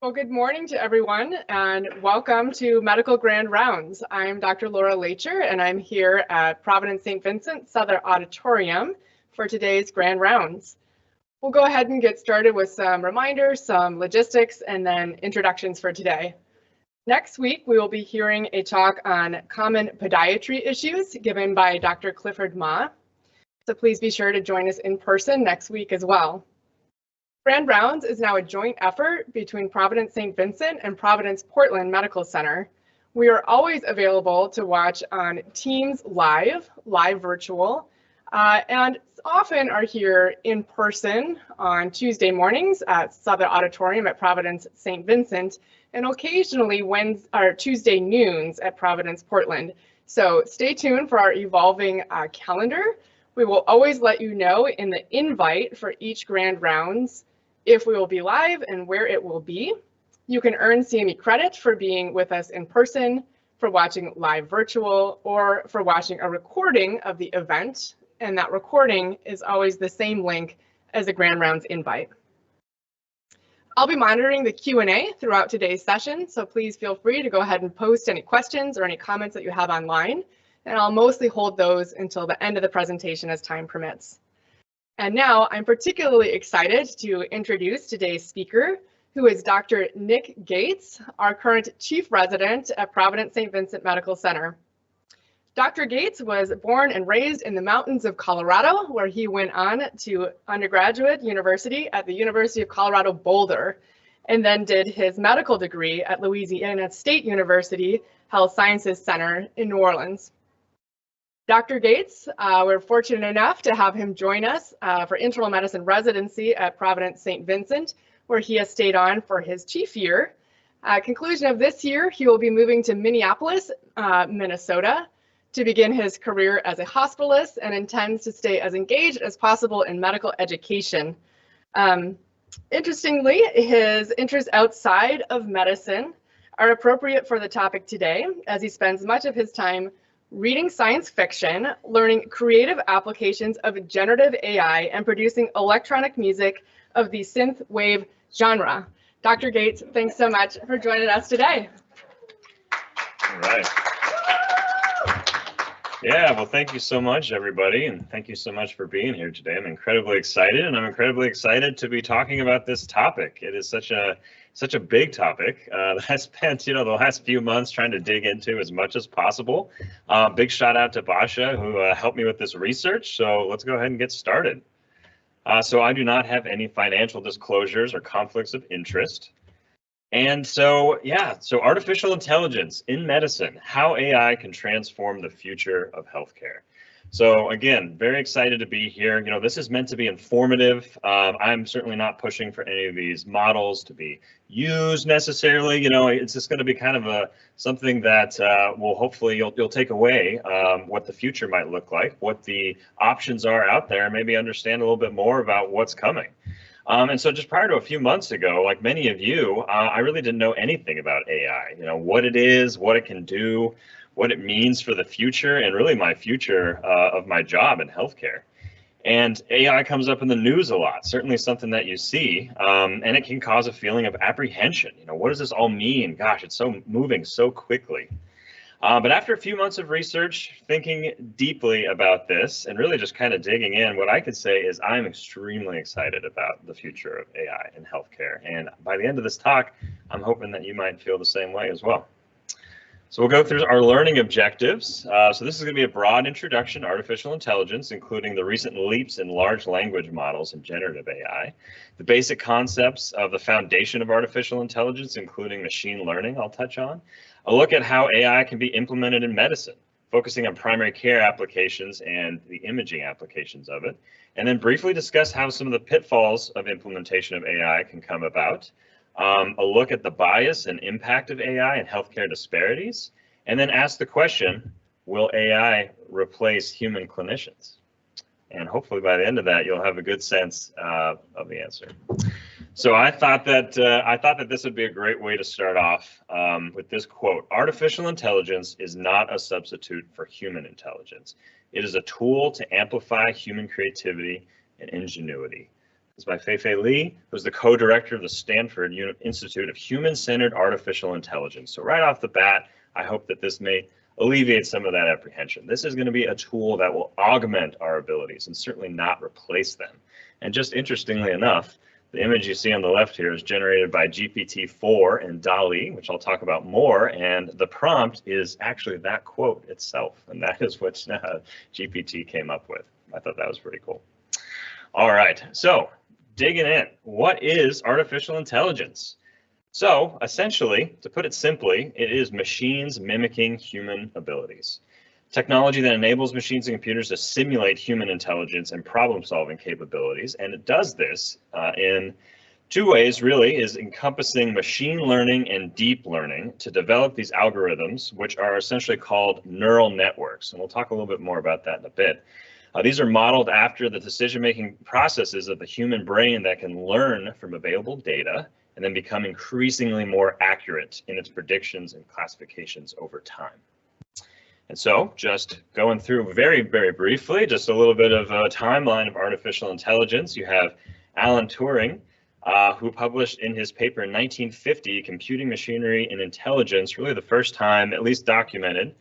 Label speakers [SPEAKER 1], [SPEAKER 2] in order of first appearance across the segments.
[SPEAKER 1] Well, good morning to everyone and welcome to Medical Grand Rounds. I'm Dr. Laura Lacher and I'm here at Providence St. Vincent Southern Auditorium for today's Grand Rounds. We'll go ahead and get started with some reminders, some logistics, and then introductions for today. Next week, we will be hearing a talk on common podiatry issues given by Dr. Clifford Ma. So please be sure to join us in person next week as well. Grand Rounds is now a joint effort between Providence St. Vincent and Providence Portland Medical Center. We are always available to watch on Teams live virtual, and often are here in person on Tuesday mornings at Southern Auditorium at Providence St. Vincent, and occasionally Tuesday noons at Providence Portland. So stay tuned for our evolving calendar. We will always let you know in the invite for each Grand Rounds if we will be live and where it will be. You can earn CME credit for being with us in person, for watching live virtual, or for watching a recording of the event. And that recording is always the same link as the Grand Rounds invite. I'll be monitoring the Q&A throughout today's session, so please feel free to go ahead and post any questions or any comments that you have online, and I'll mostly hold those until the end of the presentation as time permits. And now I'm particularly excited to introduce today's speaker, who is Dr. Nick Gates, our current chief resident at Providence St. Vincent Medical Center. Dr. Gates was born and raised in the mountains of Colorado, where he went on to undergraduate university at the University of Colorado Boulder, and then did his medical degree at Louisiana State University Health Sciences Center in New Orleans. Dr. Gates, we're fortunate enough to have him join us for internal medicine residency at Providence St. Vincent, where he has stayed on for his chief year. Conclusion of this year, he will be moving to Minneapolis, Minnesota, to begin his career as a hospitalist and intends to stay as engaged as possible in medical education. Interestingly, his interests outside of medicine are appropriate for the topic today, as he spends much of his time reading science fiction, learning creative applications of generative AI, and producing electronic music of the synth wave genre. Dr. Gates, thanks so much for joining us today.
[SPEAKER 2] All right. Yeah, well, thank you so much, everybody, and thank you so much for being here today. I'm incredibly excited, and I'm incredibly excited to be talking about this topic. It is such a big topic that I spent, the last few months trying to dig into as much as possible. Big shout out to Basha, who helped me with this research. So let's go ahead and get started. So I do not have any financial disclosures or conflicts of interest. And so, so artificial intelligence in medicine, how AI can transform the future of healthcare. So again, very excited to be here. This is meant to be informative. I'm certainly not pushing for any of these models to be used necessarily. It's just going to be kind of something that will hopefully you'll take away what the future might look like, what the options are out there, and maybe understand a little bit more about what's coming. And so just prior to a few months ago, like many of you, I really didn't know anything about AI, what it is, what it can do, what it means for the future, and really my future of my job in healthcare. And AI comes up in the news a lot, certainly something that you see, and it can cause a feeling of apprehension. What does this all mean? Gosh, it's so moving so quickly. But after a few months of research, thinking deeply about this, and really just kind of digging in, what I could say is I'm extremely excited about the future of AI in healthcare. And by the end of this talk, I'm hoping that you might feel the same way as well. So we'll go through our learning objectives. So this is going to be a broad introduction to artificial intelligence, including the recent leaps in large language models and generative AI, the basic concepts of the foundation of artificial intelligence, including machine learning I'll touch on, a look at how AI can be implemented in medicine, focusing on primary care applications and the imaging applications of it, and then briefly discuss how some of the pitfalls of implementation of AI can come about, a look at the bias and impact of AI and healthcare disparities, and then ask the question, will AI replace human clinicians? And hopefully by the end of that, you'll have a good sense of the answer. So I thought that this would be a great way to start off with this quote: "Artificial intelligence is not a substitute for human intelligence. It is a tool to amplify human creativity and ingenuity. is by Fei-Fei Li, who's the co-director of the Stanford Institute of Human-Centered Artificial Intelligence. So right off the bat, I hope that this may alleviate some of that apprehension. This is going to be a tool that will augment our abilities and certainly not replace them. And just interestingly enough, the image you see on the left here is generated by GPT-4 and DALL-E, which I'll talk about more, and the prompt is actually that quote itself, and that is what GPT came up with. I thought that was pretty cool. All right, so digging in, what is artificial intelligence? So essentially, to put it simply, it is machines mimicking human abilities. Technology that enables machines and computers to simulate human intelligence and problem-solving capabilities, and it does this in two ways, really, is encompassing machine learning and deep learning to develop these algorithms, which are essentially called neural networks, and we'll talk a little bit more about that in a bit. These are modeled after the decision-making processes of the human brain that can learn from available data and then become increasingly more accurate in its predictions and classifications over time. And so just going through very, very briefly, just a little bit of a timeline of artificial intelligence. You have Alan Turing, who published in his paper in 1950, Computing Machinery and Intelligence, really the first time, at least documented,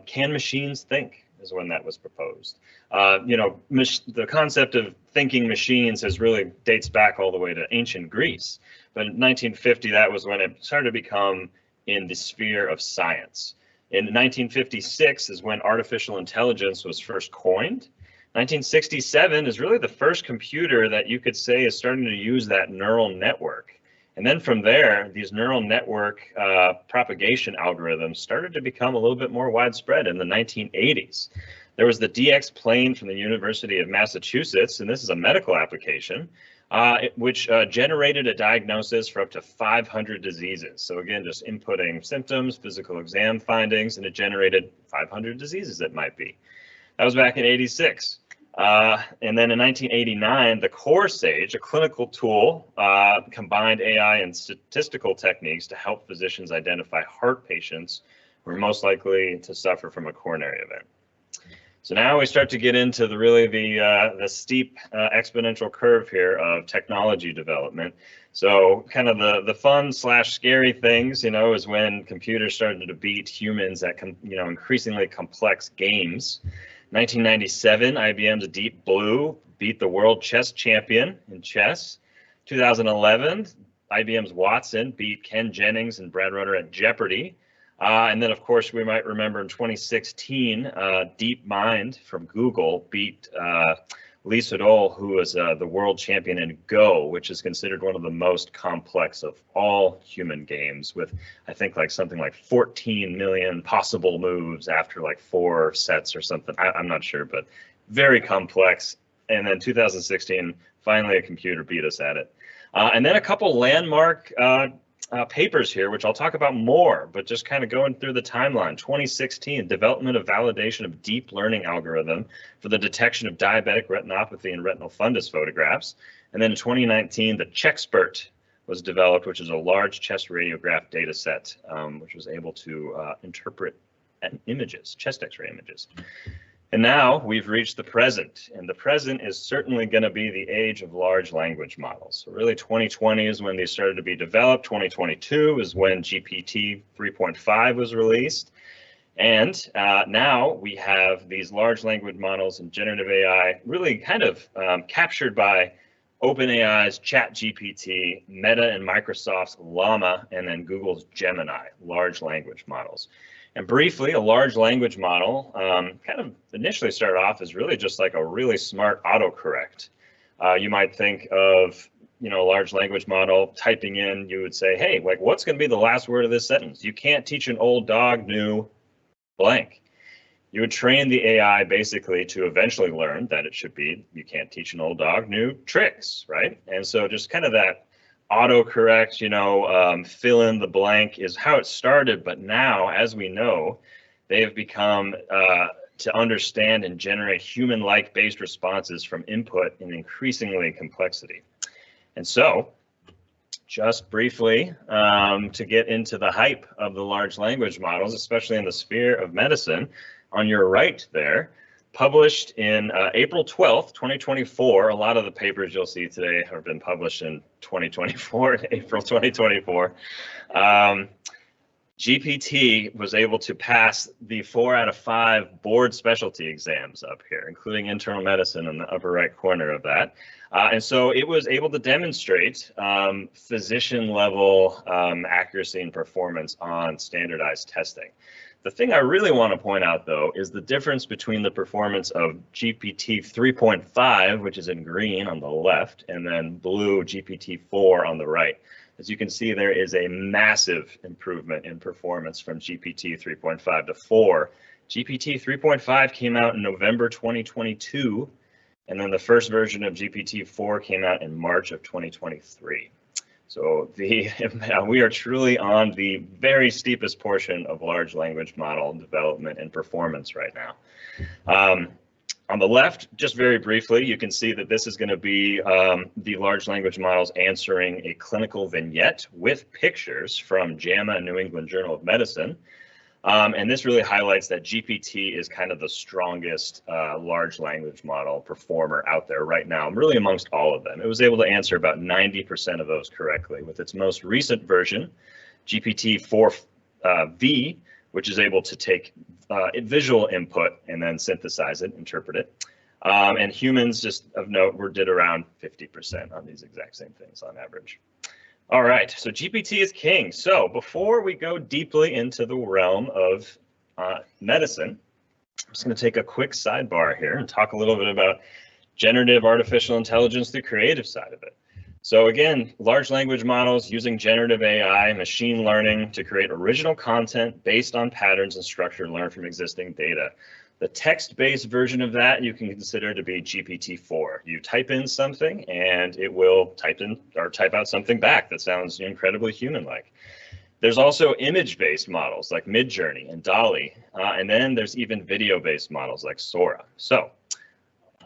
[SPEAKER 2] Can Machines Think? Is when that was proposed. The concept of thinking machines really dates back all the way to ancient Greece. But in 1950, that was when it started to become in the sphere of science. In 1956 is when artificial intelligence was first coined. 1967 is really the first computer that you could say is starting to use that neural network. And then from there, these neural network propagation algorithms started to become a little bit more widespread in the 1980s. There was the DX plane from the University of Massachusetts, and this is a medical application, which generated a diagnosis for up to 500 diseases. So again, just inputting symptoms, physical exam findings, and it generated 500 diseases it might be. That was back in '86. And then in 1989, the Core Sage, a clinical tool, combined AI and statistical techniques to help physicians identify heart patients who are most likely to suffer from a coronary event. So now we start to get into the steep exponential curve here of technology development. So kind of the fun / scary things, is when computers started to beat humans at increasingly complex games. 1997, IBM's Deep Blue beat the world chess champion in chess. 2011, IBM's Watson beat Ken Jennings and Brad Rutter at Jeopardy. And then, of course, we might remember in 2016, DeepMind from Google beat Lee Sedol, who was the world champion in Go, which is considered one of the most complex of all human games, with I think something like 14 million possible moves after 4 sets or something. I'm not sure, but very complex. And then 2016, finally a computer beat us at it. And then a couple landmark papers here, which I'll talk about more, but just kind of going through the timeline. 2016, development of validation of deep learning algorithm for the detection of diabetic retinopathy and retinal fundus photographs. And then in 2019, the CheckSpert was developed, which is a large chest radiograph data set, which was able to interpret images, chest x-ray images. And now we've reached the present, and the present is certainly going to be the age of large language models. So really 2020 is when they started to be developed. 2022 is when GPT 3.5 was released. And now we have these large language models and generative AI really kind of captured by OpenAI's ChatGPT, Meta and Microsoft's Llama, and then Google's Gemini, large language models. And briefly, a large language model kind of initially started off as really just like a really smart autocorrect. You might think of, a large language model typing in, you would say, hey, what's going to be the last word of this sentence? You can't teach an old dog new blank. You would train the AI basically to eventually learn that it should be, you can't teach an old dog new tricks, right? And so just kind of that autocorrect, fill in the blank is how it started. But now, as we know, they have become to understand and generate human-like based responses from input in increasingly complexity. And so, just briefly, to get into the hype of the large language models, especially in the sphere of medicine, on your right there, published in April 12th, 2024. A lot of the papers you'll see today have been published in 2024, April 2024. GPT was able to pass the 4 out of 5 board specialty exams up here, including internal medicine in the upper right corner of that. And so it was able to demonstrate physician level accuracy and performance on standardized testing. The thing I really want to point out, though, is the difference between the performance of GPT 3.5, which is in green on the left, and then blue GPT-4 on the right. As you can see, there is a massive improvement in performance from GPT 3.5 to 4. GPT 3.5 came out in November 2022, and then the first version of GPT-4 came out in March of 2023. So we are truly on the very steepest portion of large language model development and performance right now. On the left, just very briefly, you can see that this is going to be the large language models answering a clinical vignette with pictures from JAMA and New England Journal of Medicine. And this really highlights that GPT is kind of the strongest large language model performer out there right now, really amongst all of them. It was able to answer about 90% of those correctly with its most recent version, GPT-4V, which is able to take visual input and then synthesize it, interpret it. And humans, just of note, did around 50% on these exact same things on average. All right, so GPT is king. So before we go deeply into the realm of medicine, I'm just going to take a quick sidebar here and talk a little bit about generative artificial intelligence, the creative side of it. So again, large language models using generative AI, machine learning to create original content based on patterns and structure learned from existing data. The text-based version of that you can consider to be GPT-4. You type in something and it will type out something back that sounds incredibly human-like. There's also image-based models like Midjourney and DALL-E, and then there's even video-based models like Sora. So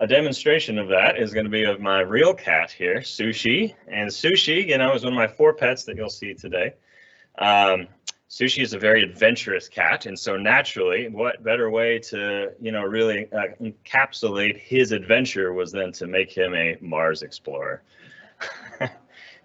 [SPEAKER 2] a demonstration of that is going to be of my real cat here, Sushi. And Sushi, you know, is one of my 4 pets that you'll see today. Sushi is a very adventurous cat, and so naturally, what better way to, you know, really encapsulate his adventure was then to make him a Mars explorer.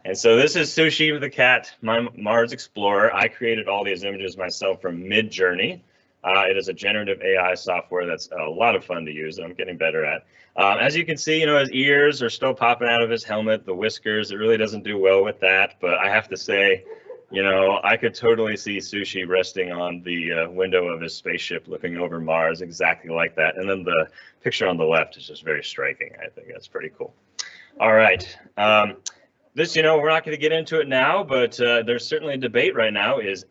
[SPEAKER 2] And so this is Sushi the cat, my Mars explorer. I created all these images myself from Midjourney. It is a generative AI software that's a lot of fun to use, and I'm getting better at. As you can see, you know, his ears are still popping out of his helmet, the whiskers, it really doesn't do well with that, but I have to say, you know, I could totally see Sushi resting on the window of his spaceship looking over Mars exactly like that. And then the picture on the left is just very striking. I think that's pretty cool. All right. This, you know, we're not going to get into it now, but there's certainly a debate right now is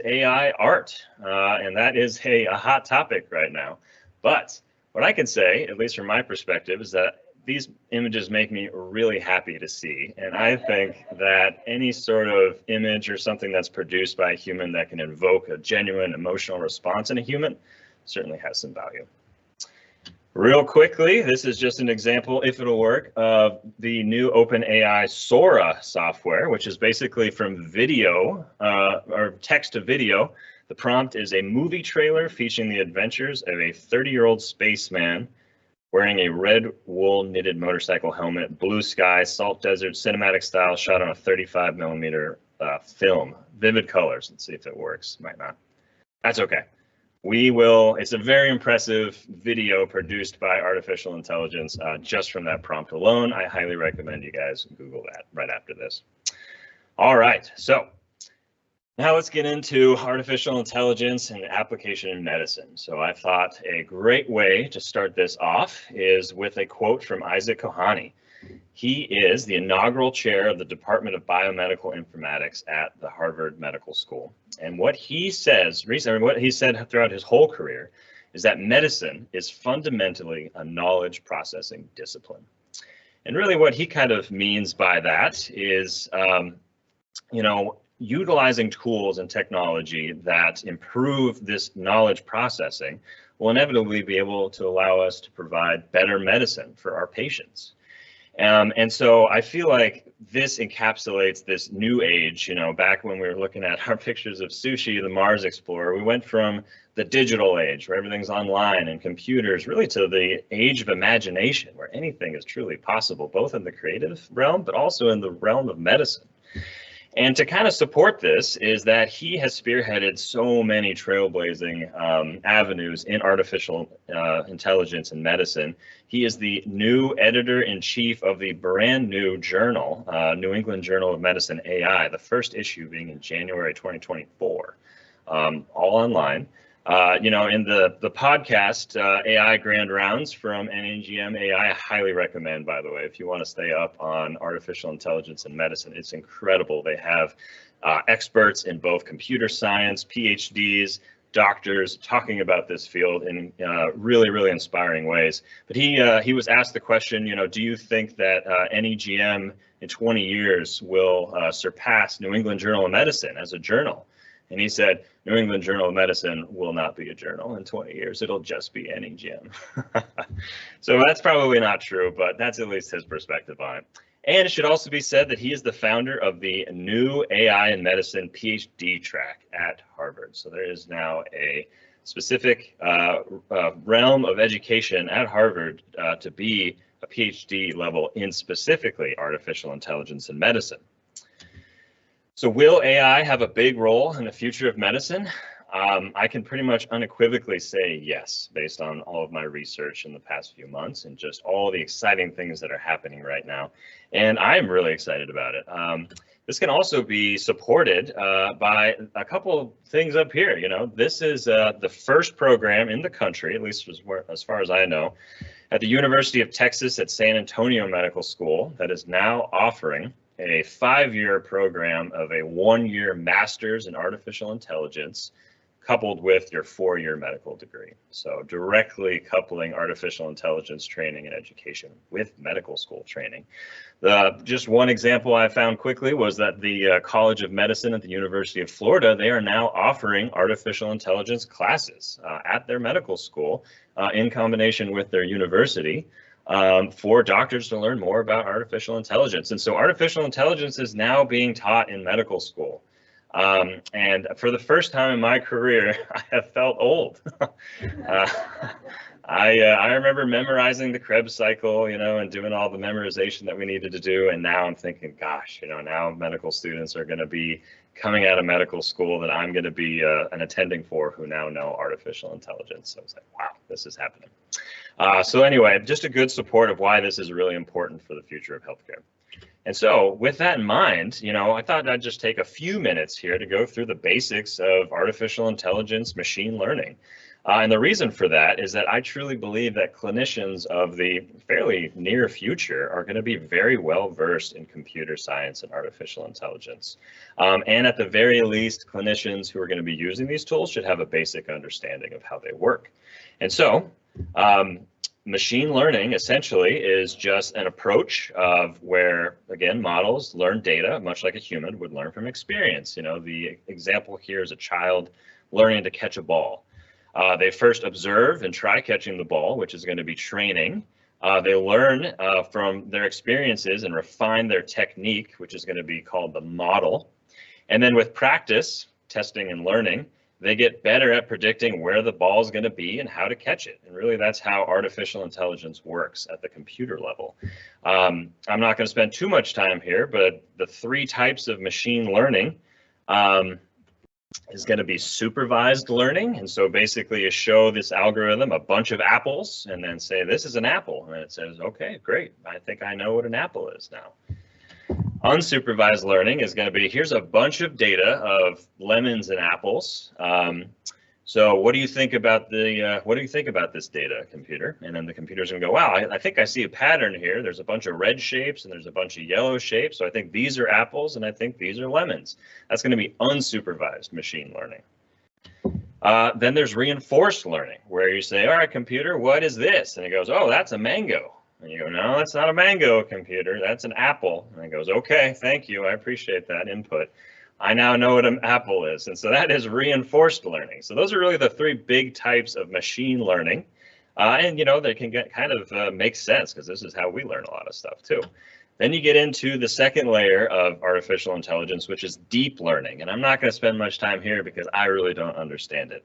[SPEAKER 2] AI art? And that is a hot topic right now. But what I can say, at least from my perspective, is that these images make me really happy to see. And I think that any sort of image or something that's produced by a human that can invoke a genuine emotional response in a human certainly has some value. Real quickly, this is just an example, if it'll work, of the new OpenAI Sora software, which is basically from video or text to video. The prompt is a movie trailer featuring the adventures of a 30-year-old spaceman wearing a red wool knitted motorcycle helmet, blue sky, salt desert, cinematic style, shot on a 35mm film. Vivid colors. Let's see if it works. Might not. That's okay. We will. It's a very impressive video produced by artificial intelligence just from that prompt alone. I highly recommend you guys Google that right after this. All right. So now let's get into artificial intelligence and application in medicine. So I thought a great way to start this off is with a quote from Isaac Kohani. He is the inaugural chair of the Department of Biomedical Informatics at the Harvard Medical School. And what he says, what he said throughout his whole career, is that medicine is fundamentally a knowledge processing discipline. And really what he kind of means by that is, you know, utilizing tools and technology that improve this knowledge processing will inevitably be able to allow us to provide better medicine for our patients. And so I feel like this encapsulates this new age. Back when we were looking at our pictures of Sushi, the Mars Explorer, we went from the digital age where everything's online and computers really to the age of imagination where anything is truly possible, both in the creative realm, but also in the realm of medicine. And to kind of support this is that he has spearheaded so many trailblazing avenues in artificial intelligence and medicine. He is the new editor-in-chief of the brand new journal, New England Journal of Medicine AI, the first issue being in January 2024, all online. In the podcast, AI Grand Rounds from NEGM AI, I highly recommend, by the way, if you want to stay up on artificial intelligence and medicine. It's incredible. They have experts in both computer science, PhDs, doctors talking about this field in really, really inspiring ways. But he was asked the question, do you think that NEGM in 20 years will surpass New England Journal of Medicine as a journal? And he said, New England Journal of Medicine will not be a journal in 20 years. It'll just be NEGM. So that's probably not true, but that's at least his perspective on it. And it should also be said that he is the founder of the new AI in Medicine PhD track at Harvard. So there is now a specific realm of education at Harvard to be a PhD level in specifically artificial intelligence and medicine. So will AI have a big role in the future of medicine? I can pretty much unequivocally say yes, based on all of my research in the past few months and just all the exciting things that are happening right now. And I'm really excited about it. This can also be supported by a couple things up here. This is the first program in the country, at least as far as I know, at the University of Texas at San Antonio Medical School that is now offering a 5-year program of a 1-year master's in artificial intelligence coupled with your 4-year medical degree. So directly coupling artificial intelligence training and education with medical school training. Just one example I found quickly was that the College of Medicine at the University of Florida, they are now offering artificial intelligence classes at their medical school in combination with their university. For doctors to learn more about artificial intelligence. And so artificial intelligence is now being taught in medical school. And for the first time in my career, I have felt old. I remember memorizing the Krebs cycle, and doing all the memorization that we needed to do. And now I'm thinking, gosh, now medical students are going to be coming out of medical school that I'm going to be an attending for who now know artificial intelligence. So it's like, wow, this is happening. So anyway, just a good support of why this is really important for the future of healthcare. And so with that in mind, I thought I'd just take a few minutes here to go through the basics of artificial intelligence, machine learning. And the reason for that is that I truly believe that clinicians of the fairly near future are going to be very well versed in computer science and artificial intelligence. And at the very least, clinicians who are going to be using these tools should have a basic understanding of how they work. And so machine learning essentially is just an approach of where, again, models learn data much like a human would learn from experience. The example here is a child learning to catch a ball. They first observe and try catching the ball, which is going to be training. They learn from their experiences and refine their technique, which is going to be called the model. And then with practice, testing and learning, they get better at predicting where the ball is going to be and how to catch it. And really, that's how artificial intelligence works at the computer level. I'm not going to spend too much time here, but the 3 types of machine learning is going to be supervised learning. And so basically you show this algorithm a bunch of apples and then say, this is an apple. And it says, okay, great. I think I know what an apple is now. Unsupervised learning is going to be, here's a bunch of data of lemons and apples. So what do you think about this data, computer? And then the computer's going to go, wow, I think I see a pattern here. There's a bunch of red shapes and there's a bunch of yellow shapes. So I think these are apples and I think these are lemons. That's going to be unsupervised machine learning. Then there's reinforced learning, where you say, all right, computer, what is this? And it goes, oh, that's a mango. And you go, no, that's not a mango, computer. That's an apple. And it goes, okay, thank you. I appreciate that input. I now know what an apple is. And so that is reinforced learning. So those are really the 3 big types of machine learning. And they can get kind of make sense because this is how we learn a lot of stuff too. Then you get into the second layer of artificial intelligence, which is deep learning. And I'm not going to spend much time here because I really don't understand it.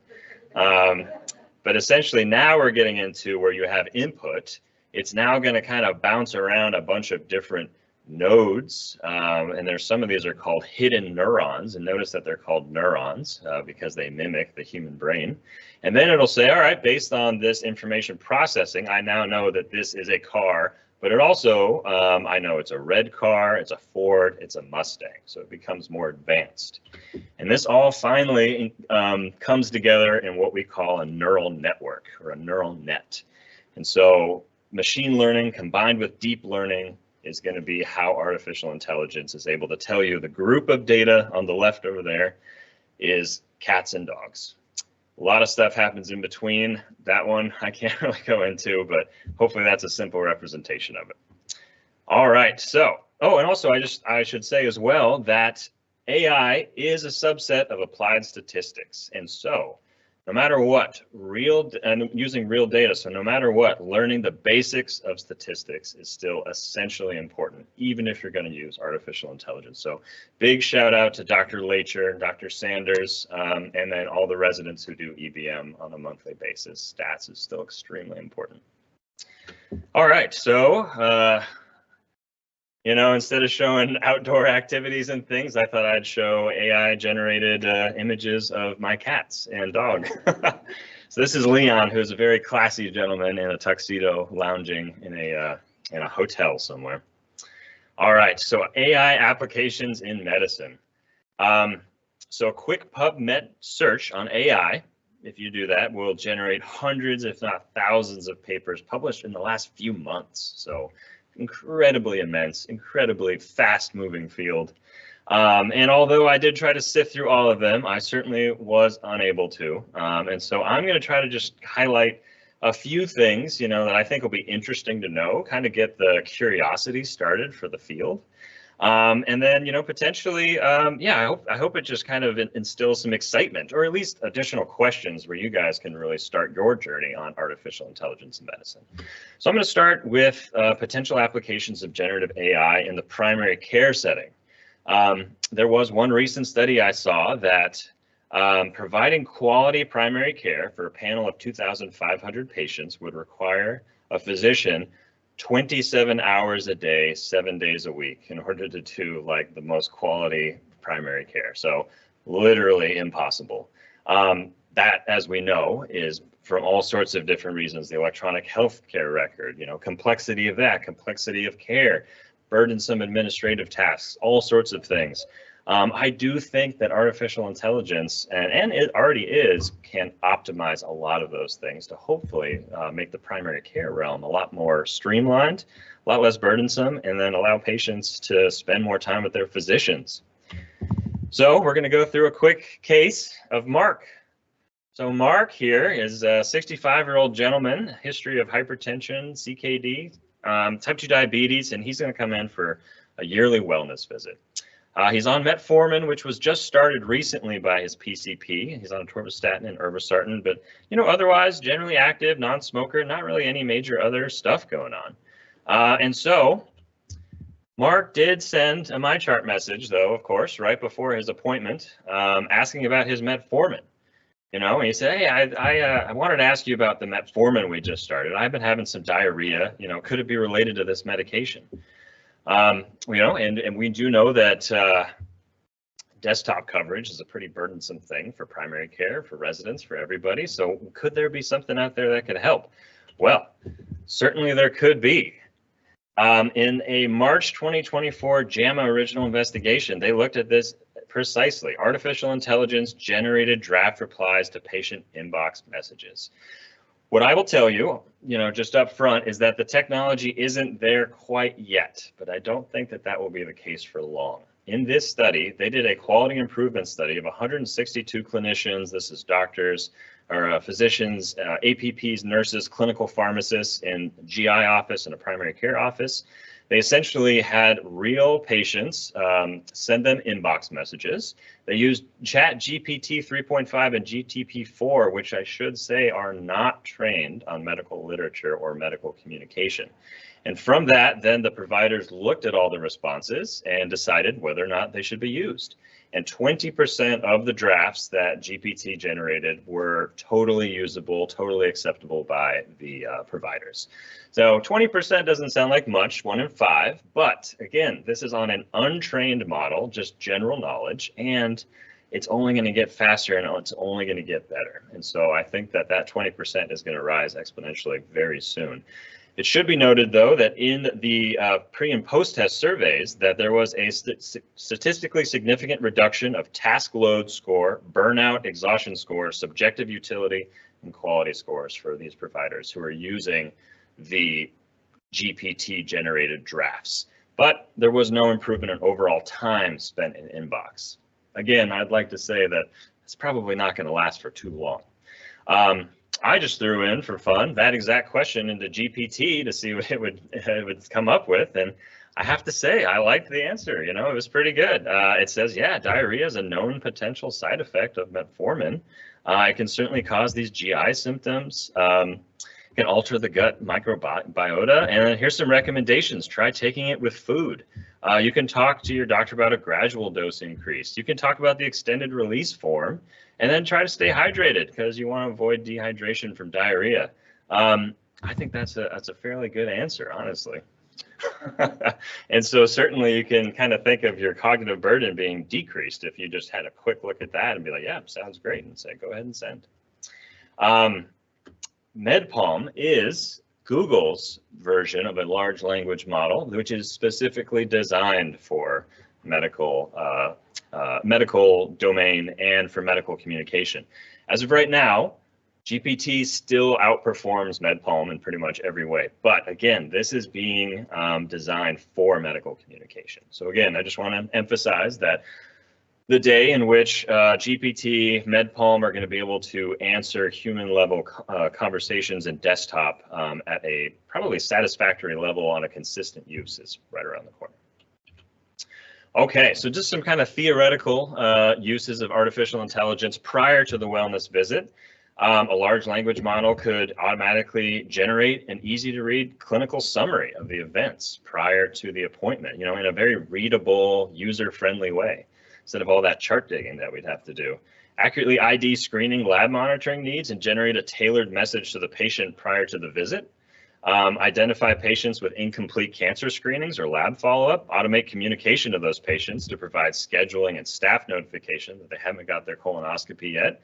[SPEAKER 2] But essentially now we're getting into where you have input. It's now going to kind of bounce around a bunch of different nodes, and there's some of these are called hidden neurons, and notice that they're called neurons because they mimic the human brain. And then it'll say, all right, based on this information processing, I now know that this is a car, but it also, I know it's a red car, it's a Ford, it's a Mustang, so it becomes more advanced. And this all finally comes together in what we call a neural network or a neural net. And so machine learning combined with deep learning is going to be how artificial intelligence is able to tell you the group of data on the left over there is cats and dogs. A lot of stuff happens in between. That one I can't really go into, but hopefully that's a simple representation of it. All right, so, and also I should say as well that AI is a subset of applied statistics. And so no matter what, using real data, so no matter what, learning the basics of statistics is still essentially important, even if you're going to use artificial intelligence. So big shout out to Dr. Lacher, Dr. Sanders, and then all the residents who do EBM on a monthly basis. Stats is still extremely important. All right, so instead of showing outdoor activities and things, I thought I'd show AI generated images of my cats and dog. So this is Leon, who's a very classy gentleman in a tuxedo lounging in a hotel somewhere. All right, so AI applications in medicine. So a quick PubMed search on AI, if you do that, will generate hundreds, if not thousands of papers published in the last few months. So incredibly immense, incredibly fast moving field. And although I did try to sift through all of them, I certainly was unable to. And so I'm going to try to just highlight a few things, that I think will be interesting to know, kind of get the curiosity started for the field. And then, potentially, I hope it just kind of instills some excitement or at least additional questions where you guys can really start your journey on artificial intelligence in medicine. So I'm going to start with potential applications of generative AI in the primary care setting. There was one recent study I saw that providing quality primary care for a panel of 2,500 patients would require a physician 27 hours a day, 7 days a week in order to do like the most quality primary care. So literally impossible. That, as we know, is from all sorts of different reasons, the electronic health care record, complexity of that, complexity of care, burdensome administrative tasks, all sorts of things. I do think that artificial intelligence, and it already is, can optimize a lot of those things to hopefully make the primary care realm a lot more streamlined, a lot less burdensome, and then allow patients to spend more time with their physicians. So we're going to go through a quick case of Mark. So Mark here is a 65-year-old gentleman, history of hypertension, CKD, type 2 diabetes, and he's going to come in for a yearly wellness visit. He's on metformin, which was just started recently by his PCP. He's on atorvastatin and irbesartan, but otherwise generally active, non-smoker, not really any major other stuff going on. And so Mark did send a MyChart message, though, of course, right before his appointment, asking about his metformin. And he said, hey, I wanted to ask you about the metformin we just started. I've been having some diarrhea. Could it be related to this medication? And we do know that desktop coverage is a pretty burdensome thing for primary care, for residents, for everybody. So could there be something out there that could help? Well, certainly there could be. In a March 2024 JAMA original investigation, they looked at this precisely. Artificial intelligence generated draft replies to patient inbox messages. What I will tell you, just up front, is that the technology isn't there quite yet, but I don't think that that will be the case for long. In this study, they did a quality improvement study of 162 clinicians. This is doctors or physicians, APPs, nurses, clinical pharmacists in GI office and a primary care office. They essentially had real patients send them inbox messages. They used ChatGPT 3.5 and GTP4, which I should say are not trained on medical literature or medical communication. And from that, then the providers looked at all the responses and decided whether or not they should be used. And 20% of the drafts that GPT generated were totally usable, totally acceptable by the providers. So 20% doesn't sound like much, 1 in 5, but again, this is on an untrained model, just general knowledge, and it's only going to get faster and it's only going to get better. And so I think that that 20% is going to rise exponentially very soon. It should be noted, though, that in the pre and post-test surveys, that there was a statistically significant reduction of task load score, burnout, exhaustion score, subjective utility, and quality scores for these providers who are using the GPT-generated drafts. But there was no improvement in overall time spent in inbox. Again, I'd like to say that it's probably not going to last for too long. I just threw in for fun that exact question into GPT to see what it would come up with, and I have to say I liked the answer. You know, it was pretty good. It says, yeah, diarrhea is a known potential side effect of metformin. It can certainly cause these GI symptoms. It can alter the gut microbiota. And here's some recommendations. Try taking it with food. You can talk to your doctor about a gradual dose increase. You can talk about the extended release form, and then try to stay hydrated because you want to avoid dehydration from diarrhea. I think that's a fairly good answer, honestly. And so certainly you can kind of think of your cognitive burden being decreased if you just had a quick look at that and be like, yeah, sounds great, and say, go ahead and send. MedPalm is Google's version of a large language model, which is specifically designed for medical domain and for medical communication. As of right now, GPT still outperforms MedPalm in pretty much every way. But again, this is being designed for medical communication. So again, I just want to emphasize that the day in which GPT, MedPalm are going to be able to answer human level conversations in desktop at a probably satisfactory level on a consistent use is right around the corner. Okay, so just some kind of theoretical uses of artificial intelligence prior to the wellness visit. A large language model could automatically generate an easy to read clinical summary of the events prior to the appointment, you know, in a very readable, user-friendly way, instead of all that chart digging that we'd have to do. Accurately ID screening lab monitoring needs and generate a tailored message to the patient prior to the visit. Identify patients with incomplete cancer screenings or lab follow-up, automate communication to those patients to provide scheduling and staff notification that they haven't got their colonoscopy yet.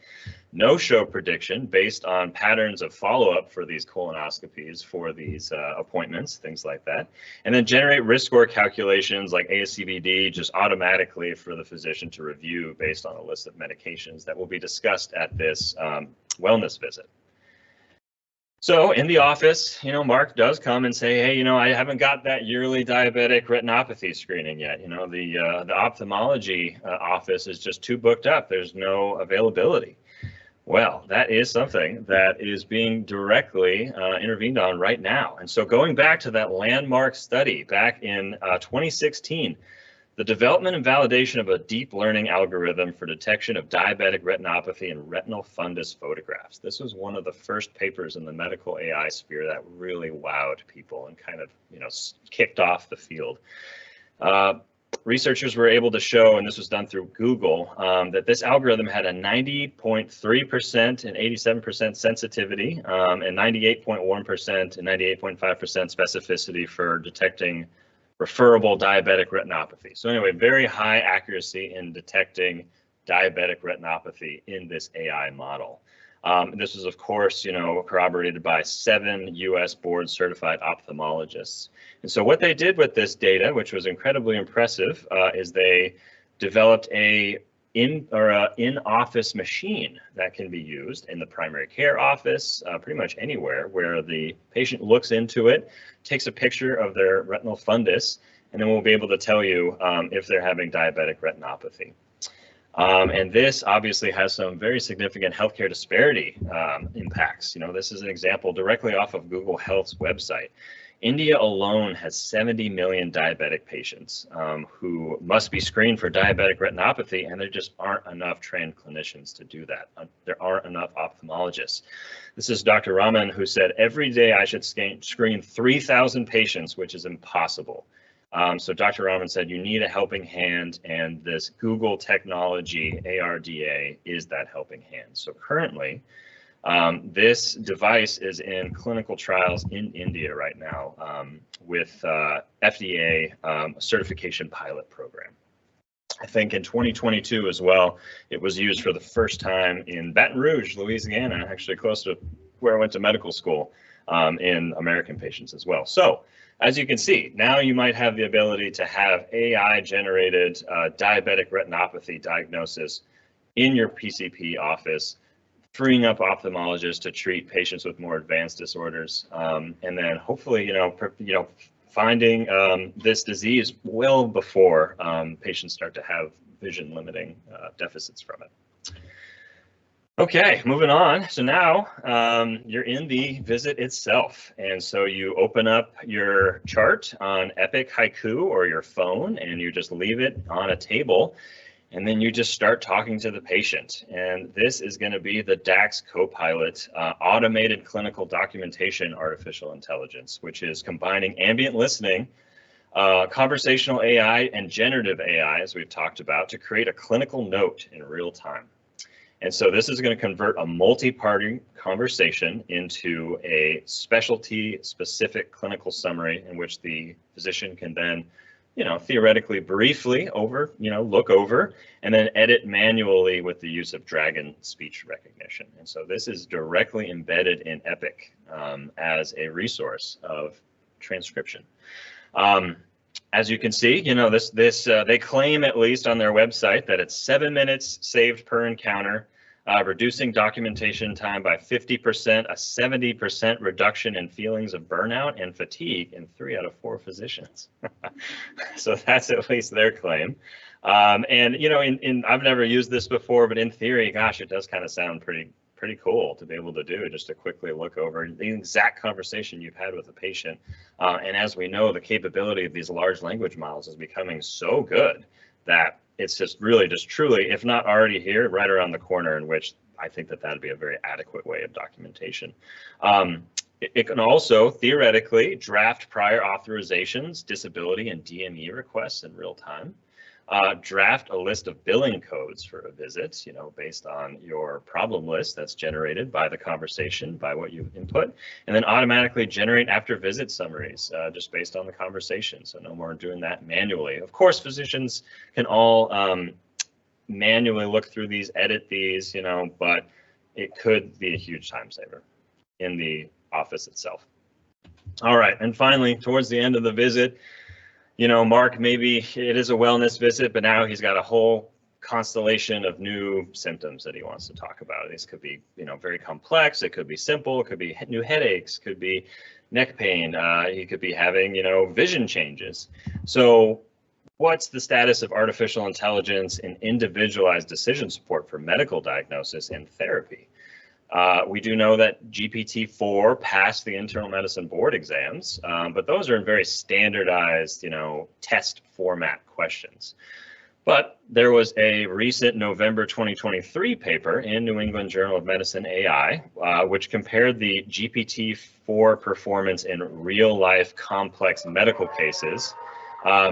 [SPEAKER 2] No-show prediction based on patterns of follow-up for these colonoscopies for these appointments, things like that. And then generate risk score calculations like ASCVD just automatically for the physician to review based on a list of medications that will be discussed at this wellness visit. So in the office, you know, Mark does come and say, hey, you know, I haven't got that yearly diabetic retinopathy screening yet. You know, the ophthalmology office is just too booked up. There's no availability. Well, that is something that is being directly intervened on right now. And so going back to that landmark study back in 2016, the development and validation of a deep learning algorithm for detection of diabetic retinopathy and retinal fundus photographs. This was one of the first papers in the medical AI sphere that really wowed people and kind of, you know, kicked off the field. Researchers were able to show, and this was done through Google, that this algorithm had a 90.3% and 87% sensitivity and 98.1% and 98.5% specificity for detecting referable diabetic retinopathy. So anyway, very high accuracy in detecting diabetic retinopathy in this AI model. This was, of course, you know, corroborated by 7 US board certified ophthalmologists. And so what they did with this data, which was incredibly impressive, is they developed a in-office machine that can be used in the primary care office, pretty much anywhere, where the patient looks into it, takes a picture of their retinal fundus, and then we'll be able to tell you if they're having diabetic retinopathy. And this obviously has some very significant healthcare disparity impacts. You know, this is an example directly off of Google Health's website. India alone has 70 million diabetic patients who must be screened for diabetic retinopathy, and there just aren't enough trained clinicians to do that. There aren't enough ophthalmologists. This is Dr. Raman, who said, every day I should screen 3,000 patients, which is impossible. So Dr. Raman said you need a helping hand, and this Google technology, ARDA, is that helping hand. So currently, this device is in clinical trials in India right now with FDA certification pilot program. I think in 2022 as well, it was used for the first time in Baton Rouge, Louisiana, actually close to where I went to medical school, in American patients as well. So as you can see, now you might have the ability to have AI-generated diabetic retinopathy diagnosis in your PCP office, freeing up ophthalmologists to treat patients with more advanced disorders, and then hopefully, finding this disease well before patients start to have vision-limiting deficits from it. Okay, moving on. So now you're in the visit itself, and so you open up your chart on Epic Haiku or your phone, and you just leave it on a table. And then you just start talking to the patient. And this is going to be the DAX Copilot automated clinical documentation artificial intelligence, which is combining ambient listening, conversational AI, and generative AI, as we've talked about, to create a clinical note in real time. And so this is going to convert a multi-party conversation into a specialty-specific clinical summary in which the physician can then theoretically briefly look over and then edit manually with the use of Dragon speech recognition. And so this is directly embedded in Epic as a resource of transcription. As you can see, they claim, at least on their website, that it's 7 minutes saved per encounter, reducing documentation time by 50%, a 70% reduction in feelings of burnout and fatigue in 3 out of 4 physicians. So that's at least their claim. And I've never used this before, but in theory, gosh, it does kind of sound pretty cool to be able to do, just to quickly look over the exact conversation you've had with a patient. And as we know, the capability of these large language models is becoming so good that it's just really just truly, if not already here, right around the corner, in which I think that that'd be a very adequate way of documentation. It can also theoretically draft prior authorizations, disability, and DME requests in real time. Draft a list of billing codes for a visit, based on your problem list that's generated by the conversation, by what you input, and then automatically generate after visit summaries just based on the conversation. So no more doing that manually. Of course, physicians can all manually look through these, edit these, but it could be a huge time saver in the office itself. All right, and finally, towards the end of the visit, Mark, maybe it is a wellness visit, but now he's got a whole constellation of new symptoms that he wants to talk about. These could be, very complex. It could be simple. It could be new headaches. Could be neck pain. He could be having, vision changes. So what's the status of artificial intelligence and individualized decision support for medical diagnosis and therapy? We do know that GPT-4 passed the internal medicine board exams, but those are in very standardized, test format questions. But there was a recent November 2023 paper in New England Journal of Medicine AI, which compared the GPT-4 performance in real-life complex medical cases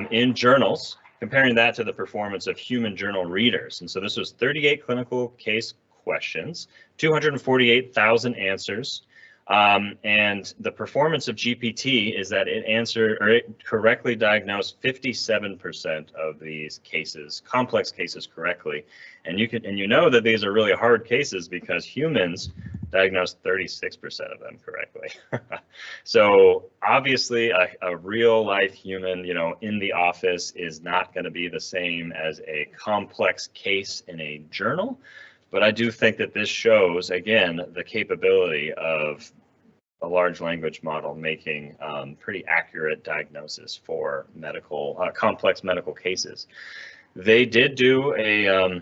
[SPEAKER 2] in journals, comparing that to the performance of human journal readers. And so this was 38 clinical case questions, 248,000 answers, and the performance of GPT is that it correctly diagnosed 57% of these cases, complex cases, correctly. And you know that these are really hard cases because humans diagnosed 36% of them correctly. So obviously a real life human, in the office is not going to be the same as a complex case in a journal. But I do think that this shows, again, the capability of a large language model making pretty accurate diagnosis for complex medical cases. They did do a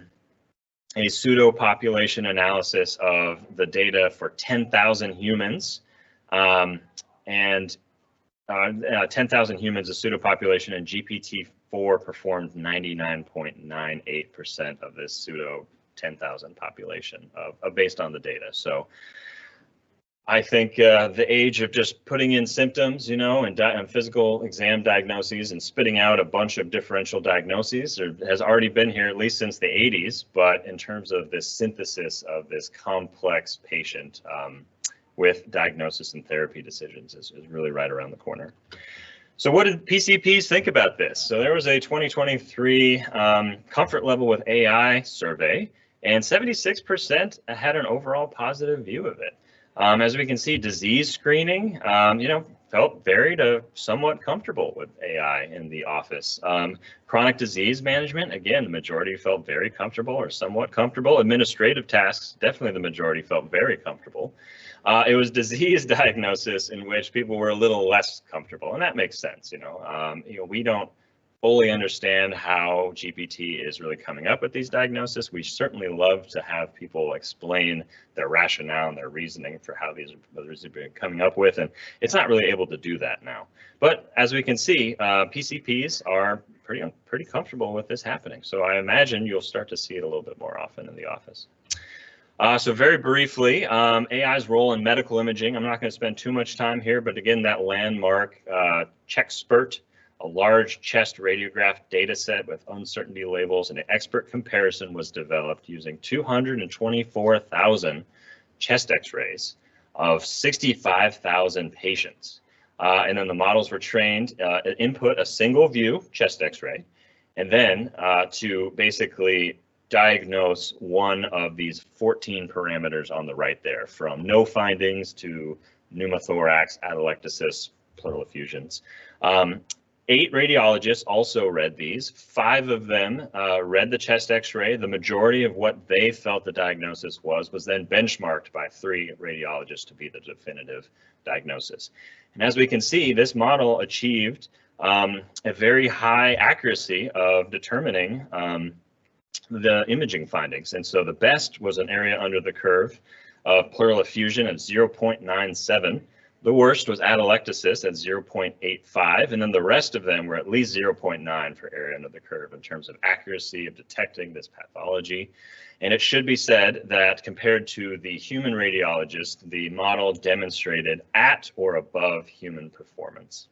[SPEAKER 2] pseudo population analysis of the data for 10,000 humans, and 10,000 humans, a pseudopopulation, and GPT-4 performed 99.98% of this pseudo 10,000 population based on the data. So I think the age of just putting in symptoms, and physical exam diagnoses and spitting out a bunch of differential diagnoses has already been here at least since the 80s. But in terms of this synthesis of this complex patient with diagnosis and therapy decisions is really right around the corner. So what did PCPs think about this? So there was a 2023 comfort level with AI survey, and 76% had an overall positive view of it. As we can see, disease screening, felt very to somewhat comfortable with AI in the office. Chronic disease management, again, the majority felt very comfortable or somewhat comfortable. Administrative tasks, definitely the majority felt very comfortable. It was disease diagnosis in which people were a little less comfortable, and that makes sense. We don't fully understand how GPT is really coming up with these diagnoses. We certainly love to have people explain their rationale and their reasoning for how these are coming up with, and it's not really able to do that now. But as we can see, PCPs are pretty comfortable with this happening. So I imagine you'll start to see it a little bit more often in the office. So very briefly, AI's role in medical imaging. I'm not going to spend too much time here, but again, that landmark CheckSPURT, a large chest radiograph data set with uncertainty labels, and an expert comparison was developed using 224,000 chest x-rays of 65,000 patients. And then the models were trained to input a single view chest x-ray, and then to basically diagnose one of these 14 parameters on the right there, from no findings to pneumothorax, atelectasis, pleural effusions. 8 radiologists also read these. 5 of them read the chest x-ray. The majority of what they felt the diagnosis was then benchmarked by 3 radiologists to be the definitive diagnosis. And as we can see, this model achieved a very high accuracy of determining the imaging findings. And so the best was an area under the curve of pleural effusion at 0.97. The worst was atelectasis at 0.85, and then the rest of them were at least 0.9 for area under the curve in terms of accuracy of detecting this pathology. And it should be said that compared to the human radiologist, the model demonstrated at or above human performance.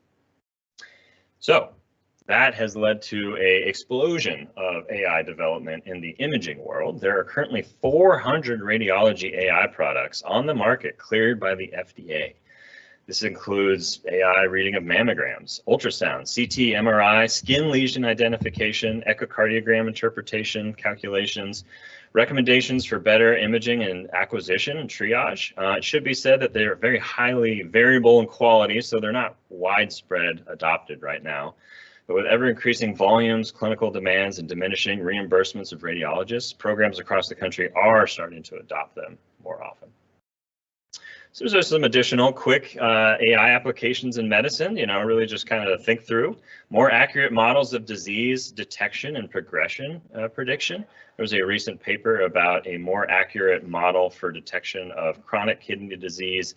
[SPEAKER 2] So that has led to an explosion of AI development in the imaging world. There are currently 400 radiology AI products on the market cleared by the FDA. This includes AI reading of mammograms, ultrasound, CT, MRI, skin lesion identification, echocardiogram interpretation, calculations, recommendations for better imaging and acquisition and triage. It should be said that they are very highly variable in quality, so they're not widespread adopted right now. But with ever increasing volumes, clinical demands, and diminishing reimbursements of radiologists, programs across the country are starting to adopt them more often. So there's some additional quick AI applications in medicine, really just kind of think through. More accurate models of disease detection and progression prediction. There was a recent paper about a more accurate model for detection of chronic kidney disease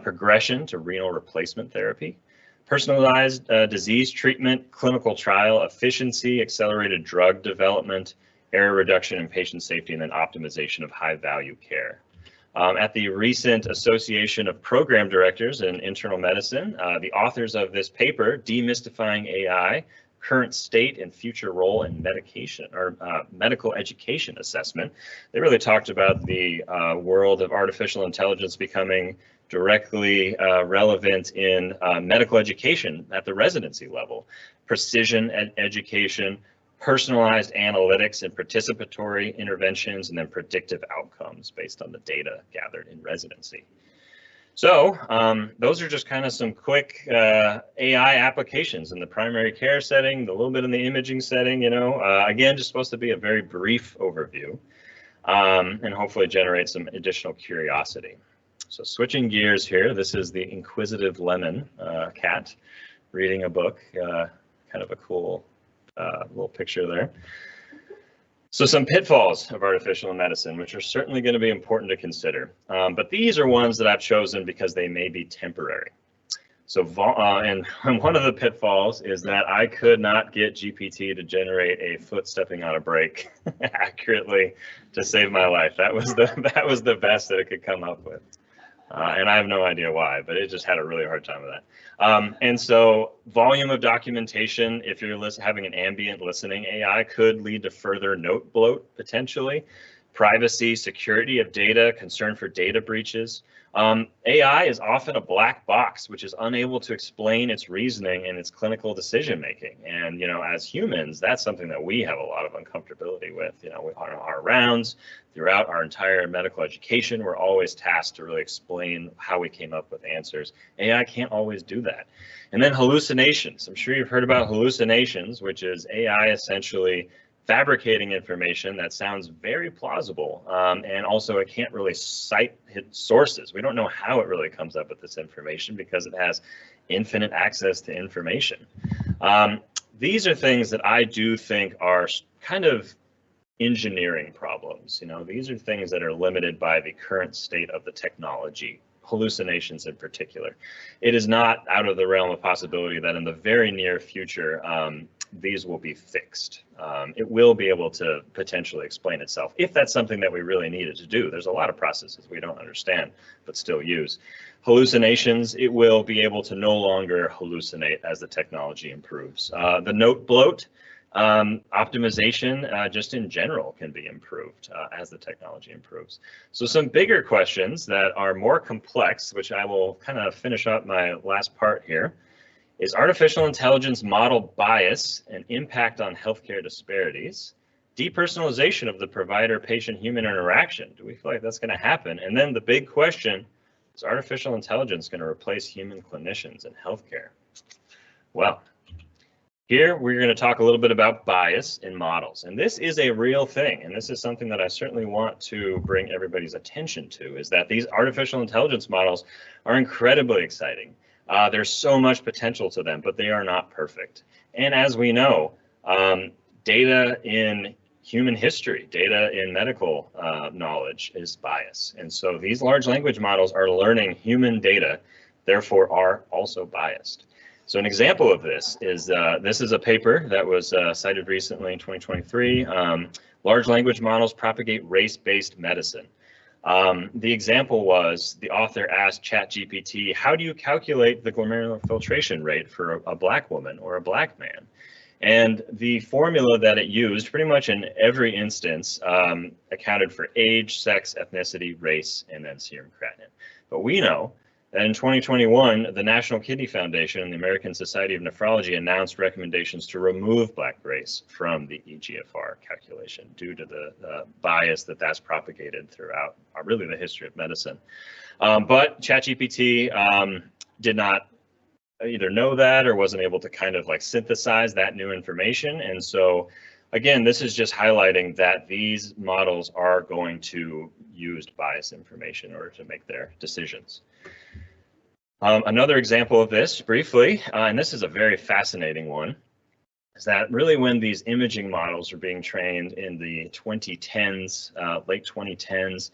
[SPEAKER 2] progression to renal replacement therapy. Personalized disease treatment, clinical trial efficiency, accelerated drug development, error reduction in patient safety, and then optimization of high-value care. At the recent Association of Program Directors in Internal Medicine, the authors of this paper, Demystifying AI, Current State and Future Role in Medication or Medical Education Assessment, they really talked about the world of artificial intelligence becoming directly relevant in medical education at the residency level, precision education, personalized analytics and participatory interventions, and then predictive outcomes based on the data gathered in residency. So those are just kind of some quick AI applications in the primary care setting, a little bit in the imaging setting, again, just supposed to be a very brief overview and hopefully generate some additional curiosity. So switching gears here, this is the inquisitive lemon cat reading a book, kind of a cool little picture there. So some pitfalls of artificial medicine, which are certainly going to be important to consider. But these are ones that I've chosen because they may be temporary. So, and one of the pitfalls is that I could not get GPT to generate a foot stepping on a brake accurately to save my life. That was the best that it could come up with. And I have no idea why, but it just had a really hard time with that. And so volume of documentation, if you're having an ambient listening AI, could lead to further note bloat potentially. Privacy, security of data, concern for data breaches. AI is often a black box, which is unable to explain its reasoning and its clinical decision making. And, you know, as humans, that's something that we have a lot of uncomfortability with. You know, on our rounds, throughout our entire medical education, we're always tasked to really explain how we came up with answers. AI can't always do that. And then hallucinations. I'm sure you've heard about hallucinations, which is AI essentially fabricating information that sounds very plausible, and also it can't really cite sources. We don't know how it really comes up with this information because it has infinite access to information. These are things that I do think are kind of engineering problems. You know, these are things that are limited by the current state of the technology, hallucinations in particular. It is not out of the realm of possibility that in the very near future, these will be fixed. It will be able to potentially explain itself if that's something that we really needed to do. There's a lot of processes we don't understand but still use. Hallucinations, it will be able to no longer hallucinate as the technology improves. The note bloat, optimization just in general can be improved as the technology improves. So some bigger questions that are more complex, which I will kind of finish up my last part here. Is artificial intelligence model bias an impact on healthcare disparities? Depersonalization of the provider-patient-human interaction. Do we feel like that's going to happen? And then the big question, is artificial intelligence going to replace human clinicians in healthcare? Well, here we're going to talk a little bit about bias in models. And this is a real thing. And this is something that I certainly want to bring everybody's attention to, is that these artificial intelligence models are incredibly exciting. There's so much potential to them, but they are not perfect. And as we know, data in human history, data in medical knowledge is bias. And so these large language models are learning human data, therefore are also biased. So an example of this is a paper that was cited recently in 2023, large language models propagate race-based medicine. The example was the author asked ChatGPT, how do you calculate the glomerular filtration rate for a black woman or a black man? And the formula that it used pretty much in every instance accounted for age, sex, ethnicity, race, and then serum creatinine. But we know that in 2021, the National Kidney Foundation and the American Society of Nephrology announced recommendations to remove black race from the eGFR calculation due to the bias that's propagated throughout really the history of medicine. But ChatGPT did not either know that or wasn't able to kind of like synthesize that new information. And so again, this is just highlighting that these models are going to use biased information in order to make their decisions. Another example of this, briefly, and this is a very fascinating one, is that really when these imaging models are being trained in the 2010s, late 2010s,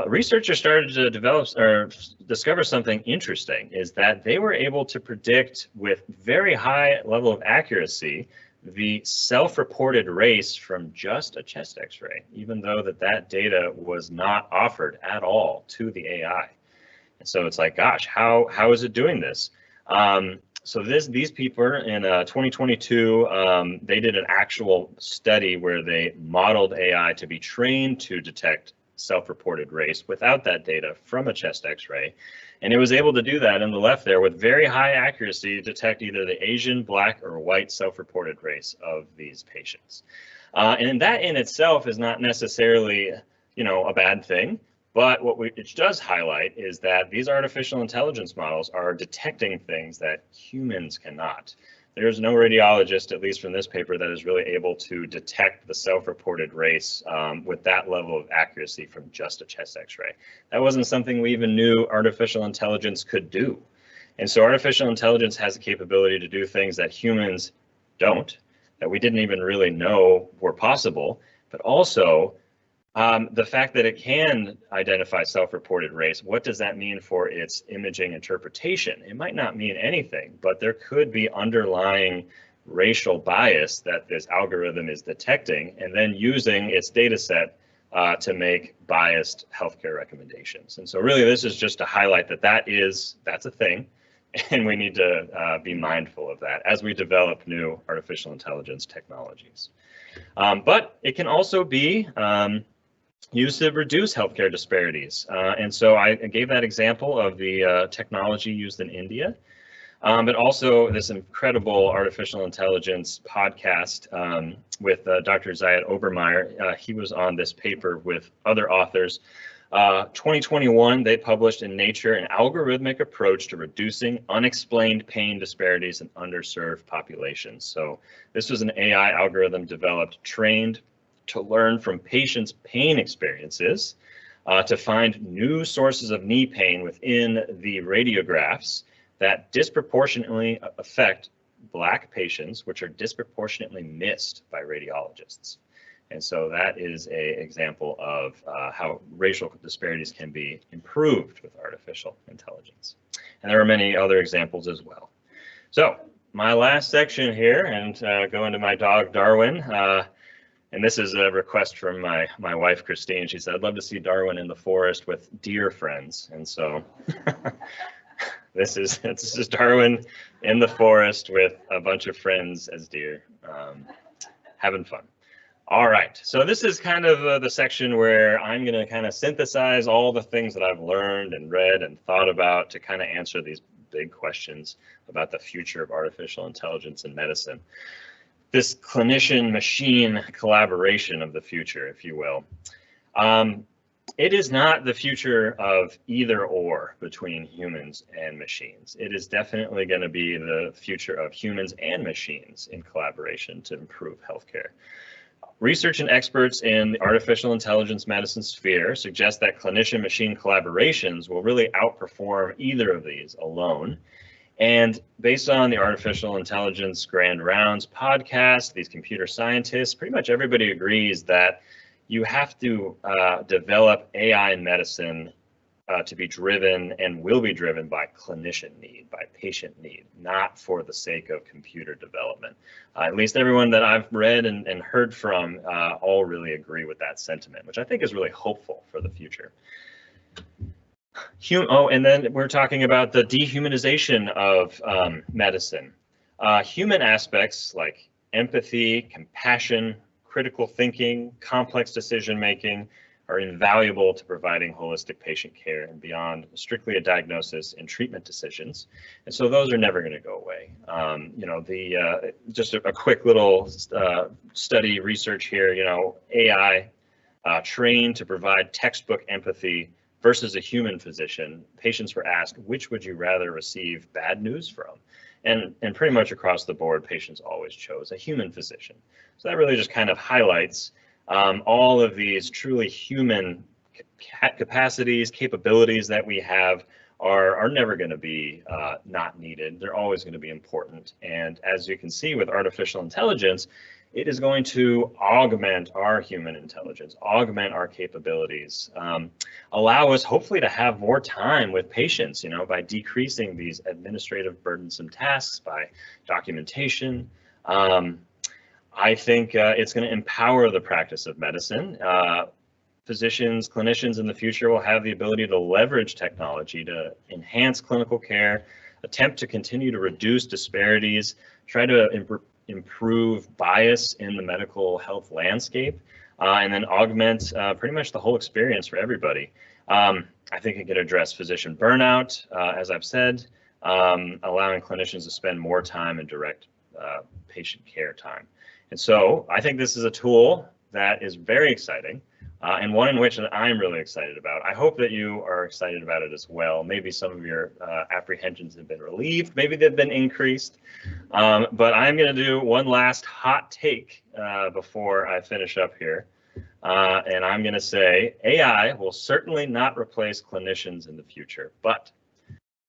[SPEAKER 2] researchers started to develop or discover something interesting, is that they were able to predict with very high level of accuracy the self-reported race from just a chest x-ray, even though that data was not offered at all to the AI. And so it's like, gosh, how is it doing this? So these people in 2022, they did an actual study where they modeled AI to be trained to detect self-reported race without that data from a chest x-ray. And it was able to do that in the left there with very high accuracy to detect either the Asian, black, or white self-reported race of these patients. And that in itself is not necessarily, you know, a bad thing. But what it does highlight is that these artificial intelligence models are detecting things that humans cannot. There's no radiologist, at least from this paper, that is really able to detect the self-reported race with that level of accuracy from just a chest x-ray. That wasn't something we even knew artificial intelligence could do. And so artificial intelligence has the capability to do things that humans don't, that we didn't even really know were possible, but also The fact that it can identify self-reported race, what does that mean for its imaging interpretation? It might not mean anything, but there could be underlying racial bias that this algorithm is detecting and then using its data set to make biased healthcare recommendations. And so really this is just to highlight that that's a thing, and we need to be mindful of that as we develop new artificial intelligence technologies. But it can also be used to reduce healthcare disparities. And so I gave that example of the technology used in India, but also this incredible artificial intelligence podcast with Dr. Zayed Obermeyer. He was on this paper with other authors. 2021, they published in Nature an algorithmic approach to reducing unexplained pain disparities in underserved populations. So this was an AI algorithm developed, trained to learn from patients' pain experiences, to find new sources of knee pain within the radiographs that disproportionately affect Black patients, which are disproportionately missed by radiologists. And so that is an example of how racial disparities can be improved with artificial intelligence. And there are many other examples as well. So my last section here, and go into my dog Darwin. And this is a request from my wife, Christine. She said, I'd love to see Darwin in the forest with deer friends. And so this is Darwin in the forest with a bunch of friends as deer, having fun. All right, so this is kind of the section where I'm going to kind of synthesize all the things that I've learned and read and thought about to kind of answer these big questions about the future of artificial intelligence in medicine. This clinician-machine collaboration of the future, if you will. It is not the future of either or between humans and machines. It is definitely going to be the future of humans and machines in collaboration to improve healthcare. Research and experts in the artificial intelligence medicine sphere suggest that clinician-machine collaborations will really outperform either of these alone. And based on the Artificial Intelligence Grand Rounds podcast, these computer scientists, pretty much everybody agrees that you have to develop AI in medicine to be driven and will be driven by clinician need, by patient need, not for the sake of computer development. At least everyone that I've read and heard from all really agree with that sentiment, which I think is really hopeful for the future. And then we're talking about the dehumanization of medicine. Human aspects like empathy, compassion, critical thinking, complex decision-making are invaluable to providing holistic patient care and beyond strictly a diagnosis and treatment decisions. And so those are never going to go away. You know, just a quick little study research here, you know, AI trained to provide textbook empathy versus a human physician. Patients were asked, which would you rather receive bad news from? And pretty much across the board, patients always chose a human physician. So that really just kind of highlights all of these truly human capacities, capabilities that we have are never going to be not needed. They're always going to be important. And as you can see with artificial intelligence, it is going to augment our human intelligence, augment our capabilities, allow us hopefully to have more time with patients, you know, by decreasing these administrative burdensome tasks, by documentation. I think it's going to empower the practice of medicine. Physicians, clinicians in the future will have the ability to leverage technology to enhance clinical care, attempt to continue to reduce disparities, try to improve bias in the medical health landscape, and then augment pretty much the whole experience for everybody. I think it can address physician burnout, as I've said, allowing clinicians to spend more time in direct patient care time. And so I think this is a tool that is very exciting and one in which I'm really excited about. I hope that you are excited about it as well. Maybe some of your apprehensions have been relieved, maybe they've been increased, but I'm going to do one last hot take before I finish up here. And I'm going to say AI will certainly not replace clinicians in the future, but